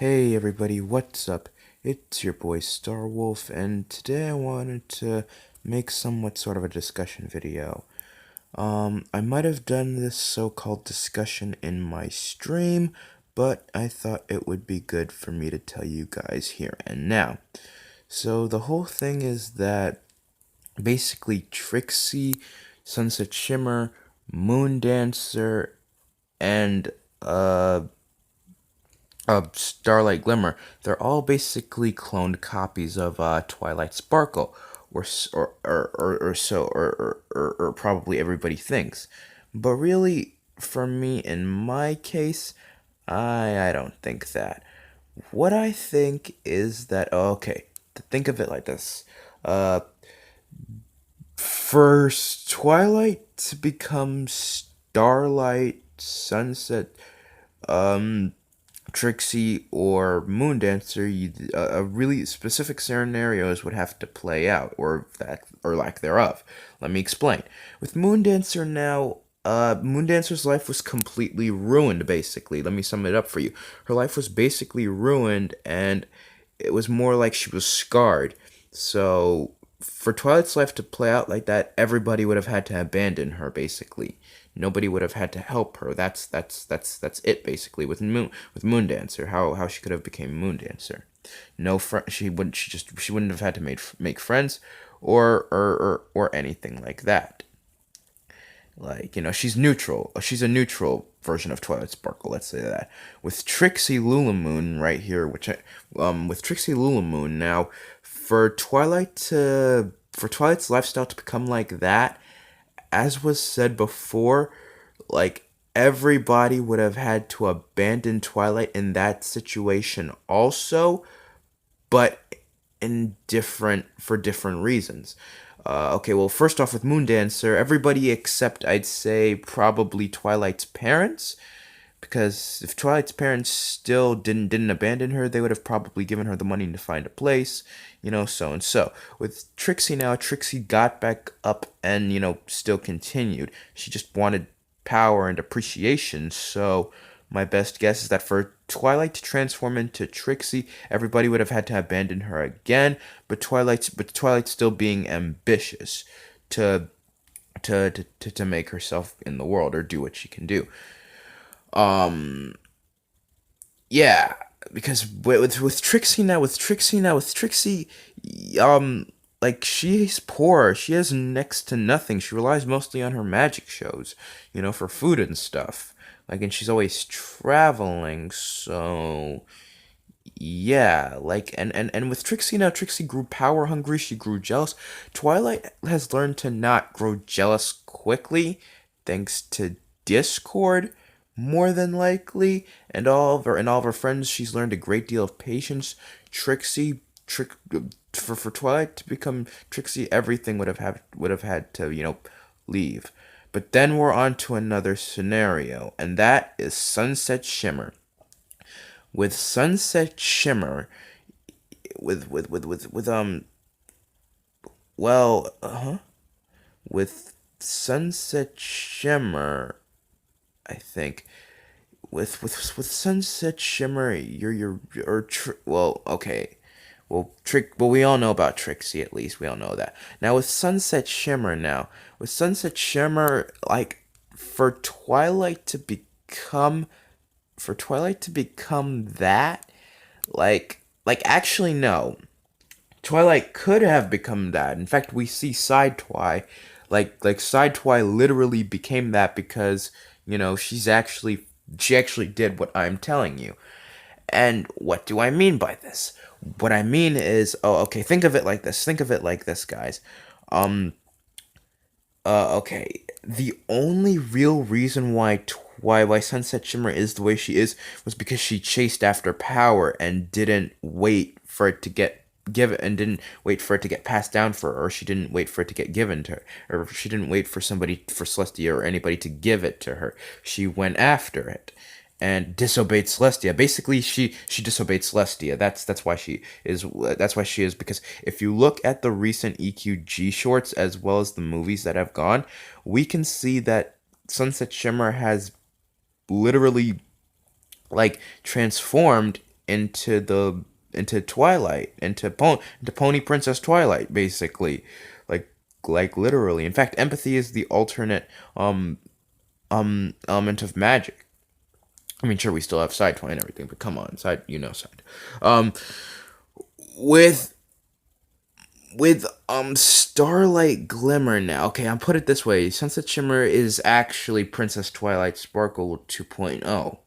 Hey everybody, what's up? It's your boy Starwolf, and today I wanted to make somewhat sort of a discussion video. I might have done this so-called discussion in my stream, but I thought it would be good for me to tell you guys here and now. So the whole thing is that basically Trixie, Sunset Shimmer, Moondancer, and Starlight Glimmer, they're all basically cloned copies of Twilight Sparkle, or probably everybody thinks. But really, for me, in my case, I don't think that. What I think is that, okay, think of it like this. Uh, for Twilight to become Starlight, Sunset, um, Trixie or Moondancer, a really specific scenarios would have to play out, or lack thereof. Let me explain. With Moondancer now, Moondancer's life was completely ruined. Basically, let me sum it up for you. Her life was basically ruined, and it was more like she was scarred. So, for Twilight's life to play out like that, everybody would have had to abandon her. Basically, nobody would have had to help her. That's it basically with Moondancer. How she could have became Moondancer. No friend. She wouldn't have had to make friends, or anything like that. Like, she's neutral. She's a neutral version of Twilight Sparkle, let's say that. With Trixie Lulamoon right here, with Trixie Lulamoon now, for Twilight's lifestyle to become like that, as was said before, like everybody would have had to abandon Twilight in that situation also, but for different reasons. Okay, well, first off, with Moondancer, everybody except I'd say probably Twilight's parents, because if Twilight's parents still didn't abandon her, they would have probably given her the money to find a place, so and so. With Trixie now, Trixie got back up and still continued. She just wanted power and appreciation, so my best guess is that for Twilight to transform into Trixie, everybody would have had to abandon her again, but Twilight still being ambitious to to make herself in the world or do what she can do. Um yeah, because with Trixie now, with Trixie, um like she's poor. She has next to nothing. She relies mostly on her magic shows, for food and stuff. Like, and she's always traveling, so yeah, like, and with Trixie now, Trixie grew power hungry, she grew jealous. Twilight has learned to not grow jealous quickly, thanks to Discord, more than likely, and all of her friends. She's learned a great deal of patience. Trixie, trick for Twilight to become Trixie, everything would have had to leave. But then we're on to another scenario, and that is Sunset Shimmer. With Sunset Shimmer, with well, with Sunset Shimmer, I think with Sunset Shimmer, well, okay. Well, we all know about Trixie, at least we all know that. Now with Sunset Shimmer, like for Twilight to become that, actually no. Twilight could have become that. In fact, we see Side Twi, Side Twi literally became that because she actually did what I'm telling you. And what do I mean by this? What I mean is, oh, okay, think of it like this. Think of it like this, guys. Um, okay. The only real reason why Sunset Shimmer is the way she is was because she chased after power and didn't wait for it to get give it and didn't wait for it to get passed down for her, or she didn't wait for it to get given to her, or she didn't wait for Celestia or anybody to give it to her. She went after it and disobeyed Celestia. Basically, she disobeyed Celestia. That's why she is, because if you look at the recent EQG shorts as well as the movies that have gone, we can see that Sunset Shimmer has literally transformed into Twilight, into Pony Princess Twilight, basically, like literally. In fact, empathy is the alternate element of magic. I mean, sure, we still have side twine and everything, but come on, side, side. Um, with Starlight Glimmer now. Okay, I'll put it this way: Sunset Shimmer is actually Princess Twilight Sparkle 2.0.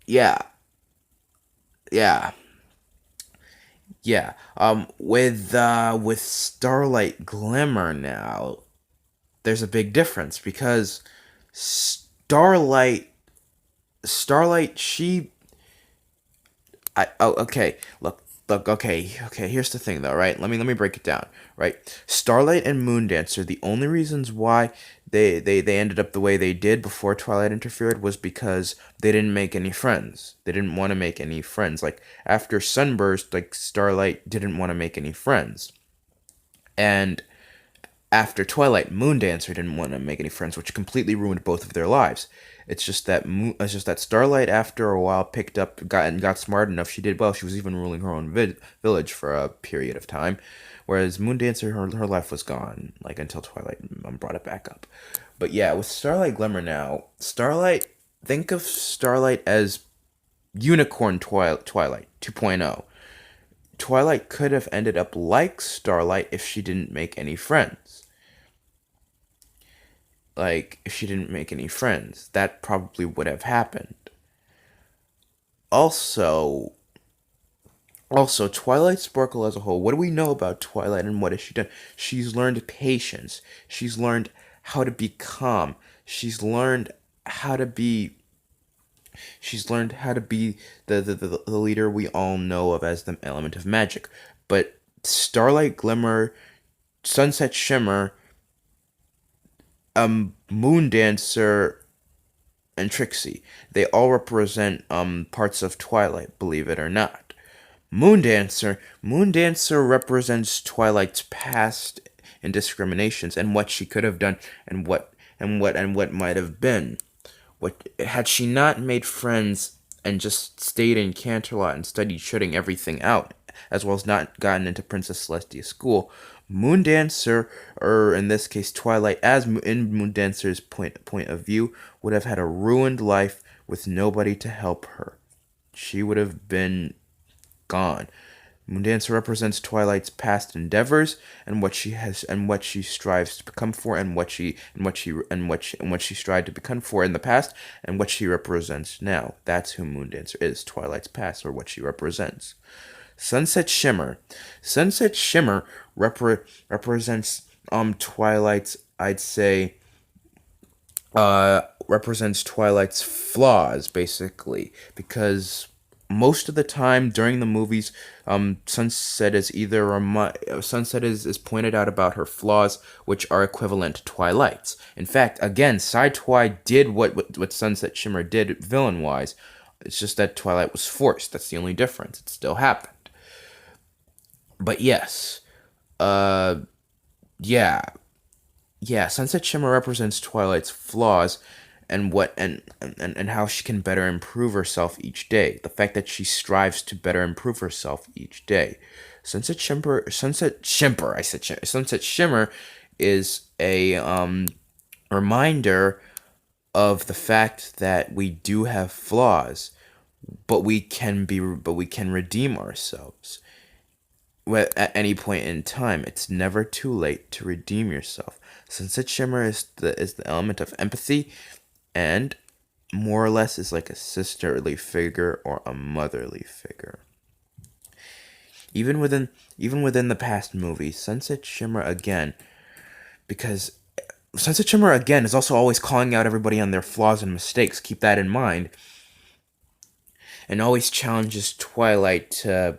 Yeah, yeah, yeah. With Starlight Glimmer now, there's a big difference because Starlight Starlight she okay. Look, okay. Here's the thing, though, right? Let me break it down, right? Starlight and Moondancer. The only reasons why they ended up the way they did before Twilight interfered was because they didn't make any friends. They didn't want to make any friends. Like after Sunburst, like Starlight didn't want to make any friends, and after Twilight, Moondancer didn't want to make any friends, which completely ruined both of their lives. It's just that Starlight, after a while, picked up, got smart enough. She did well. She was even ruling her own village for a period of time, whereas Moondancer, her life was gone, like until Twilight brought it back up. But yeah, with Starlight Glimmer now, Starlight. Think of Starlight as Unicorn Twilight 2.0. Twilight could have ended up like Starlight if she didn't make any friends. Like, if she didn't make any friends, that probably would have happened. Also, Twilight Sparkle as a whole, what do we know about Twilight and what has she done? She's learned patience. She's learned how to be calm. How to be she's learned how to be the leader we all know of as the element of magic. But Starlight Glimmer, Sunset Shimmer, Moondancer, and Trixie, they all represent parts of Twilight, believe it or not. Moondancer represents Twilight's past indiscriminations and what she could have done and what might have been. What had she not made friends and just stayed in Canterlot and studied shutting everything out, as well as not gotten into Princess Celestia's school, Moondancer, or in this case Twilight, as in Moondancer's point of view, would have had a ruined life with nobody to help her. She would have been gone. Moondancer represents Twilight's past endeavors and what she strives to become for and what she strived to become for in the past and what she represents now. That's who Moondancer is, Twilight's past or what she represents. Sunset Shimmer. Sunset Shimmer represents Twilight's, I'd say, represents Twilight's flaws, basically, because most of the time during the movies, Sunset is pointed out about her flaws, which are equivalent to Twilight's. In fact, again, Twi did what Sunset Shimmer did villain wise. It's just that Twilight was forced. That's the only difference. It still happened. But yes, yeah, Sunset Shimmer represents Twilight's flaws and and how she can better improve herself each day. The fact that she strives to better improve herself each day. Sunset Shimmer is a reminder of the fact that we do have flaws, but we can redeem ourselves at any point in time. It's never too late to redeem yourself. Sunset Shimmer is the element of empathy, and more or less is like a sisterly figure or a motherly figure. Even within the past movies, Sunset Shimmer again is also always calling out everybody on their flaws and mistakes. Keep that in mind. And always challenges Twilight to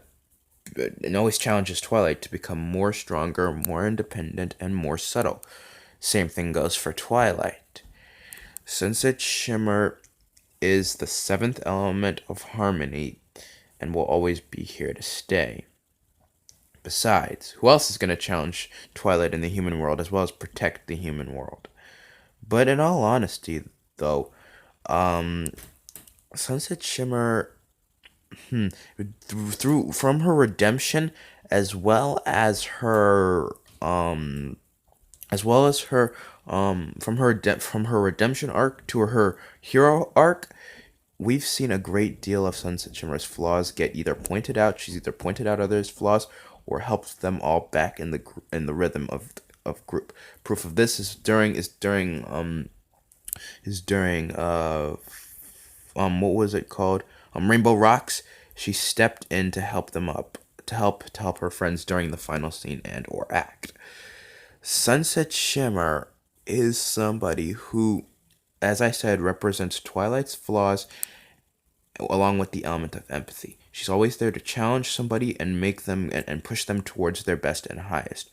become more stronger, more independent, and more subtle. Same thing goes for Twilight. Sunset Shimmer is the seventh element of harmony and will always be here to stay. Besides, who else is going to challenge Twilight in the human world as well as protect the human world? But in all honesty, though, Sunset Shimmer through from her redemption, as well as her um as well as her from her redemption arc to her hero arc, we've seen a great deal of Sunset Shimmer's flaws get either pointed out. She's either pointed out others' flaws or helped them all back in the rhythm of group. Proof of this is during what was it called? Rainbow Rocks. She stepped in to help them up to help her friends during the final scene and or act. Sunset Shimmer is somebody who, as I said, represents Twilight's flaws along with the element of empathy. She's always there to challenge somebody and make them and push them towards their best and highest,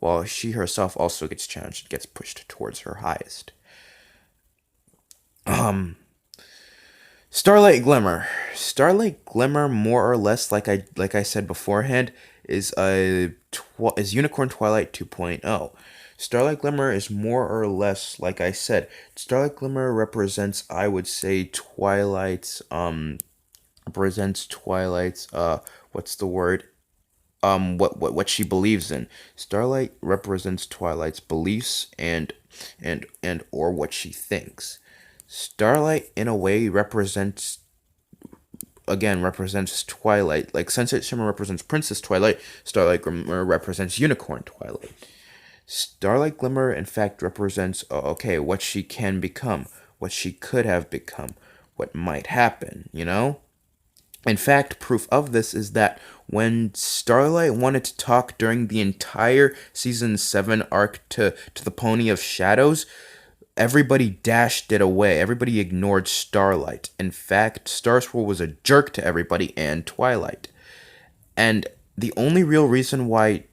while she herself also gets challenged and gets pushed towards her highest. Starlight Glimmer, more or less, like I said beforehand, is Unicorn Twilight 2.0. Starlight Glimmer is more or less like I said. Starlight Glimmer represents, I would say, Twilight's what's the word? What she believes in. Starlight represents Twilight's beliefs and or what she thinks. Starlight in a way represents Twilight. Like Sunset Shimmer represents Princess Twilight, Starlight Glimmer represents Unicorn Twilight. Starlight Glimmer, in fact, represents what she can become, what she could have become, what might happen. In fact, proof of this is that when Starlight wanted to talk during the entire season 7 arc to the Pony of Shadows, everybody dashed it away. Everybody ignored Starlight. In fact, Starswirl was a jerk to everybody and Twilight. And the only real reason why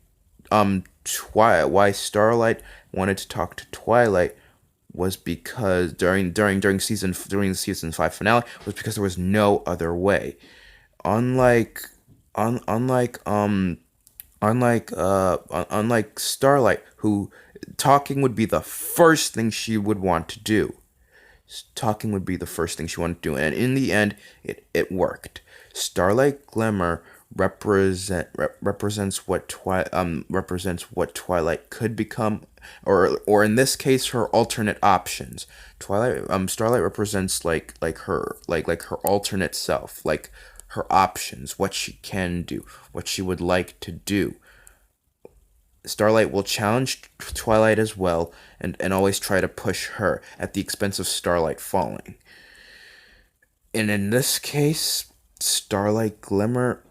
Starlight wanted to talk to Twilight was because during the season 5 finale was because there was no other way. Unlike un, unlike Starlight, who talking would be the first thing she would want to do. Talking would be the first thing she wanted to do, and in the end, it worked. Starlight Glimmer represents what Twilight could become, or in this case, her alternate options. Starlight represents her alternate self, like her options, what she can do, what she would like to do. Starlight will challenge Twilight as well, and always try to push her at the expense of Starlight falling. And in this case, Starlight Glimmer,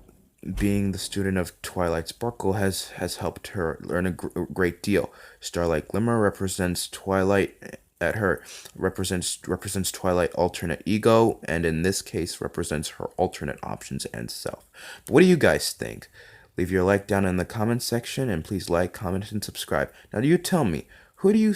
being the student of Twilight Sparkle, has helped her learn a great deal. Starlight Glimmer represents Twilight at her represents Twilight alternate ego, and in this case represents her alternate options and self. But what do you guys think? Leave your like down in the comment section, and please like, comment, and subscribe. Now, you tell me, who do you